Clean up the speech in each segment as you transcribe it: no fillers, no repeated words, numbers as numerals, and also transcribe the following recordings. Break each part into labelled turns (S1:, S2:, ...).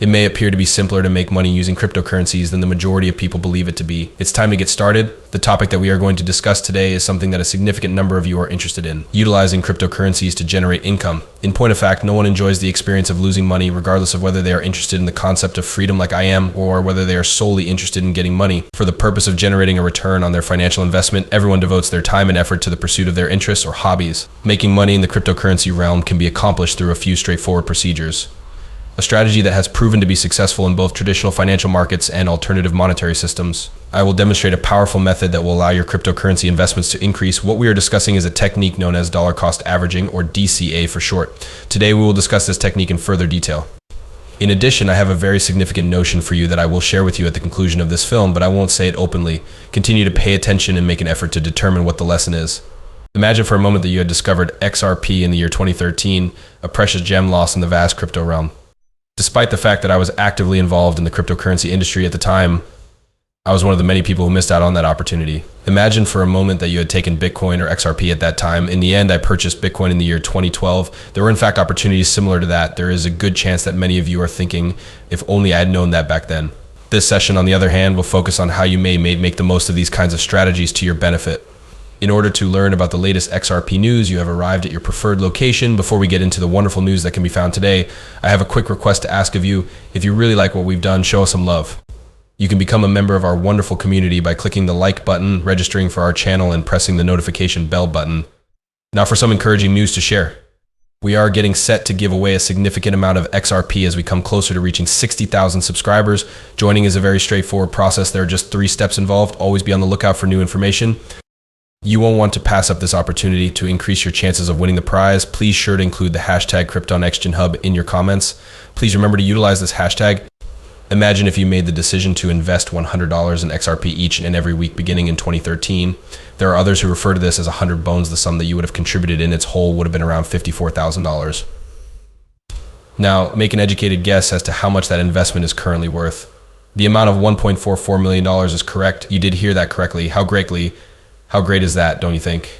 S1: It may appear to be simpler to make money using cryptocurrencies than the majority of people believe it to be. It's time to get started. The topic that we are going to discuss today is something that a significant number of you are interested in: utilizing cryptocurrencies to generate income. In point of fact, no one enjoys the experience of losing money, regardless of whether they are interested in the concept of freedom like I am, or whether they are solely interested in getting money. For the purpose of generating a return on their financial investment, everyone devotes their time and effort to the pursuit of their interests or hobbies. Making money in the cryptocurrency realm can be accomplished through a few straightforward procedures. A strategy that has proven to be successful in both traditional financial markets and alternative monetary systems. I will demonstrate a powerful method that will allow your cryptocurrency investments to increase. What we are discussing is a technique known as dollar cost averaging, or DCA for short. Today we will discuss this technique in further detail. In addition, I have a very significant notion for you that I will share with you at the conclusion of this film, but I won't say it openly. Continue to pay attention and make an effort to determine what the lesson is. Imagine for a moment that you had discovered XRP in the year 2013, a precious gem lost in the vast crypto realm. Despite the fact that I was actively involved in the cryptocurrency industry at the time, I was one of the many people who missed out on that opportunity. Imagine for a moment that you had taken Bitcoin or XRP at that time. In the end, I purchased Bitcoin in the year 2012. There were in fact opportunities similar to that. There is a good chance that many of you are thinking, if only I had known that back then. This session, on the other hand, will focus on how you may make the most of these kinds of strategies to your benefit. In order to learn about the latest XRP news, you have arrived at your preferred location. Before we get into the wonderful news that can be found today, I have a quick request to ask of you. If you really like what we've done, show us some love. You can become a member of our wonderful community by clicking the like button, registering for our channel, and pressing the notification bell button. Now for some encouraging news to share. We are getting set to give away a significant amount of XRP as we come closer to reaching 60,000 subscribers. Joining is a very straightforward process. There are just 3 steps involved. Always be on the lookout for new information. You won't want to pass up this opportunity. To increase your chances of winning the prize, please sure to include the hashtag CryptonXGenHub in your comments. Please remember to utilize this hashtag. Imagine if you made the decision to invest $100 in XRP each and every week beginning in 2013. There are others who refer to this as 100 bones. The sum that you would have contributed in its whole would have been around $54,000. Now, make an educated guess as to how much that investment is currently worth. The amount of $1.44 million is correct. You did hear that correctly. How great is that, don't you think?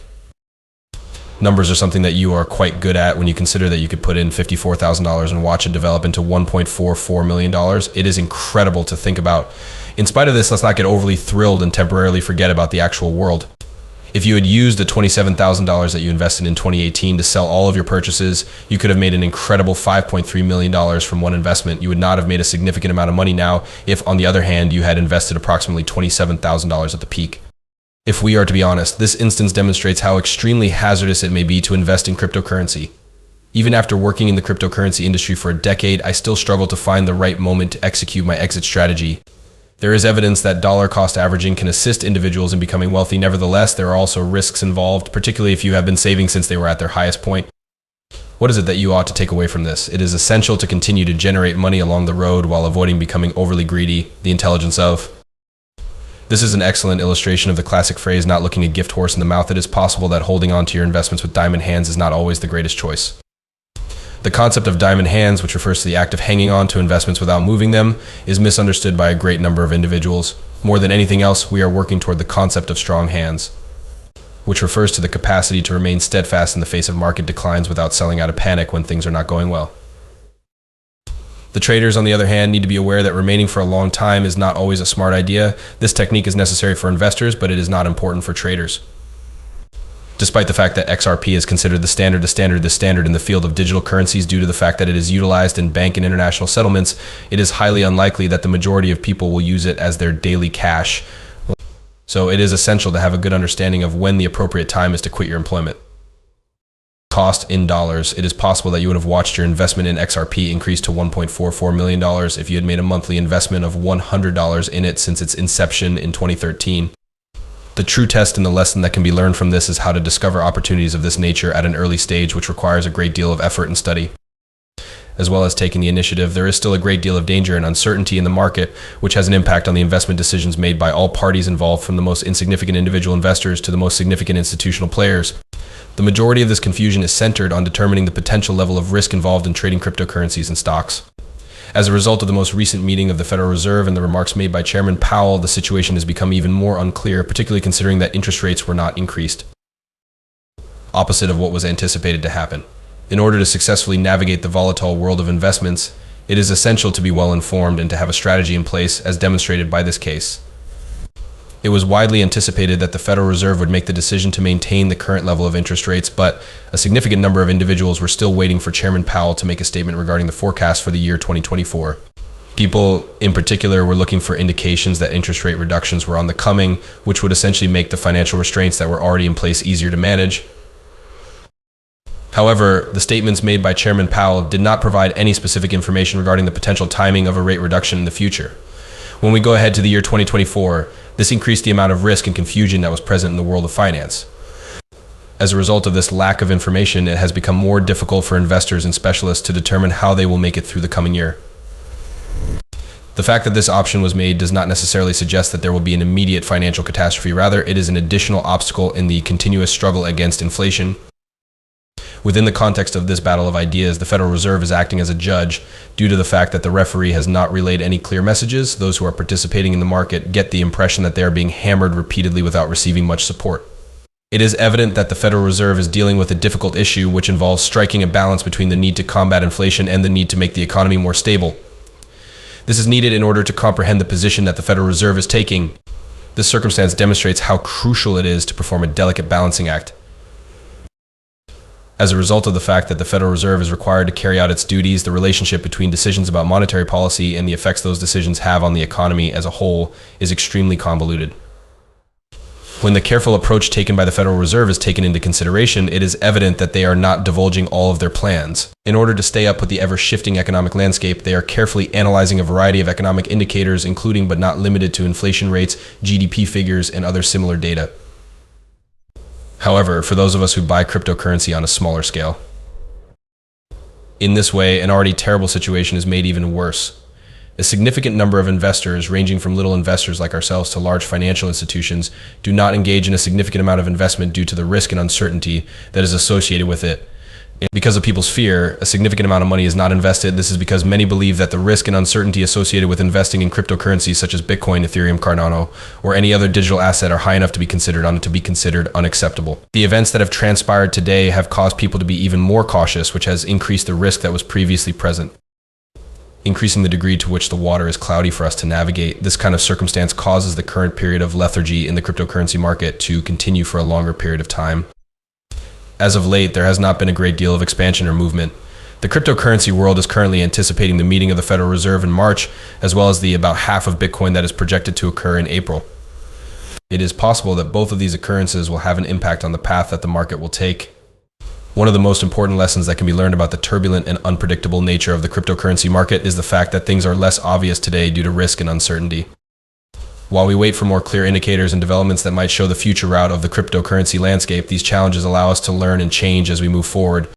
S1: Numbers are something that you are quite good at when you consider that you could put in $54,000 and watch it develop into $1.44 million. It is incredible to think about. In spite of this, let's not get overly thrilled and temporarily forget about the actual world. If you had used the $27,000 that you invested in 2018 to sell all of your purchases, you could have made an incredible $5.3 million from one investment. You would not have made a significant amount of money now if, on the other hand, you had invested approximately $27,000 at the peak. If we are to be honest, this instance demonstrates how extremely hazardous it may be to invest in cryptocurrency. Even after working in the cryptocurrency industry for a decade, I still struggle to find the right moment to execute my exit strategy. There is evidence that dollar cost averaging can assist individuals in becoming wealthy. Nevertheless, there are also risks involved, particularly if you have been saving since they were at their highest point. What is it that you ought to take away from this? It is essential to continue to generate money along the road while avoiding becoming overly greedy. The intelligence of. This is an excellent illustration of the classic phrase, not looking a gift horse in the mouth. It is possible that holding on to your investments with diamond hands is not always the greatest choice. The concept of diamond hands, which refers to the act of hanging on to investments without moving them, is misunderstood by a great number of individuals. More than anything else, we are working toward the concept of strong hands, which refers to the capacity to remain steadfast in the face of market declines without selling out of panic when things are not going well. The traders, on the other hand, need to be aware that remaining for a long time is not always a smart idea. This technique is necessary for investors, but it is not important for traders. Despite the fact that XRP is considered the standard in the field of digital currencies due to the fact that it is utilized in bank and international settlements, it is highly unlikely that the majority of people will use it as their daily cash. So it is essential to have a good understanding of when the appropriate time is to quit your employment. Cost in dollars. It is possible that you would have watched your investment in XRP increase to $1.44 million if you had made a monthly investment of $100 in it since its inception in 2013. The true test and the lesson that can be learned from this is how to discover opportunities of this nature at an early stage, which requires a great deal of effort and study. As well as taking the initiative, there is still a great deal of danger and uncertainty in the market, which has an impact on the investment decisions made by all parties involved, from the most insignificant individual investors to the most significant institutional players. The majority of this confusion is centered on determining the potential level of risk involved in trading cryptocurrencies and stocks. As a result of the most recent meeting of the Federal Reserve and the remarks made by Chairman Powell, the situation has become even more unclear, particularly considering that interest rates were not increased, opposite of what was anticipated to happen. In order to successfully navigate the volatile world of investments, It is essential to be well informed and to have a strategy in place, as demonstrated by this case. It was widely anticipated that the Federal Reserve would make the decision to maintain the current level of interest rates, but a significant number of individuals were still waiting for Chairman Powell to make a statement regarding the forecast for the year 2024. People in particular were looking for indications that interest rate reductions were on the coming, which would essentially make the financial restraints that were already in place easier to manage. However, the statements made by Chairman Powell did not provide any specific information regarding the potential timing of a rate reduction in the future. When we go ahead to the year 2024, this increased the amount of risk and confusion that was present in the world of finance. As a result of this lack of information, it has become more difficult for investors and specialists to determine how they will make it through the coming year. The fact that this option was made does not necessarily suggest that there will be an immediate financial catastrophe. Rather, it is an additional obstacle in the continuous struggle against inflation. Within the context of this battle of ideas, the Federal Reserve is acting as a judge due to the fact that the referee has not relayed any clear messages. Those who are participating in the market get the impression that they are being hammered repeatedly without receiving much support. It is evident that the Federal Reserve is dealing with a difficult issue, which involves striking a balance between the need to combat inflation and the need to make the economy more stable. This is needed in order to comprehend the position that the Federal Reserve is taking. This circumstance demonstrates how crucial it is to perform a delicate balancing act. As a result of the fact that the Federal Reserve is required to carry out its duties, the relationship between decisions about monetary policy and the effects those decisions have on the economy as a whole is extremely convoluted. When the careful approach taken by the Federal Reserve is taken into consideration, it is evident that they are not divulging all of their plans. In order to stay up with the ever-shifting economic landscape, they are carefully analyzing a variety of economic indicators, including but not limited to inflation rates, GDP figures, and other similar data. However, for those of us who buy cryptocurrency on a smaller scale, in this way, an already terrible situation is made even worse. A significant number of investors, ranging from little investors like ourselves to large financial institutions, do not engage in a significant amount of investment due to the risk and uncertainty that is associated with it. Because of people's fear, a significant amount of money is not invested. This is because many believe that the risk and uncertainty associated with investing in cryptocurrencies such as Bitcoin, Ethereum, Cardano, or any other digital asset are high enough to be considered unacceptable. The events that have transpired today have caused people to be even more cautious, which has increased the risk that was previously present. Increasing the degree to which the water is cloudy for us to navigate, this kind of circumstance causes the current period of lethargy in the cryptocurrency market to continue for a longer period of time. As of late, there has not been a great deal of expansion or movement. The cryptocurrency world is currently anticipating the meeting of the Federal Reserve in March, as well as the about half of Bitcoin that is projected to occur in April. It is possible that both of these occurrences will have an impact on the path that the market will take. One of the most important lessons that can be learned about the turbulent and unpredictable nature of the cryptocurrency market is the fact that things are less obvious today due to risk and uncertainty. While we wait for more clear indicators and developments that might show the future route of the cryptocurrency landscape, these challenges allow us to learn and change as we move forward.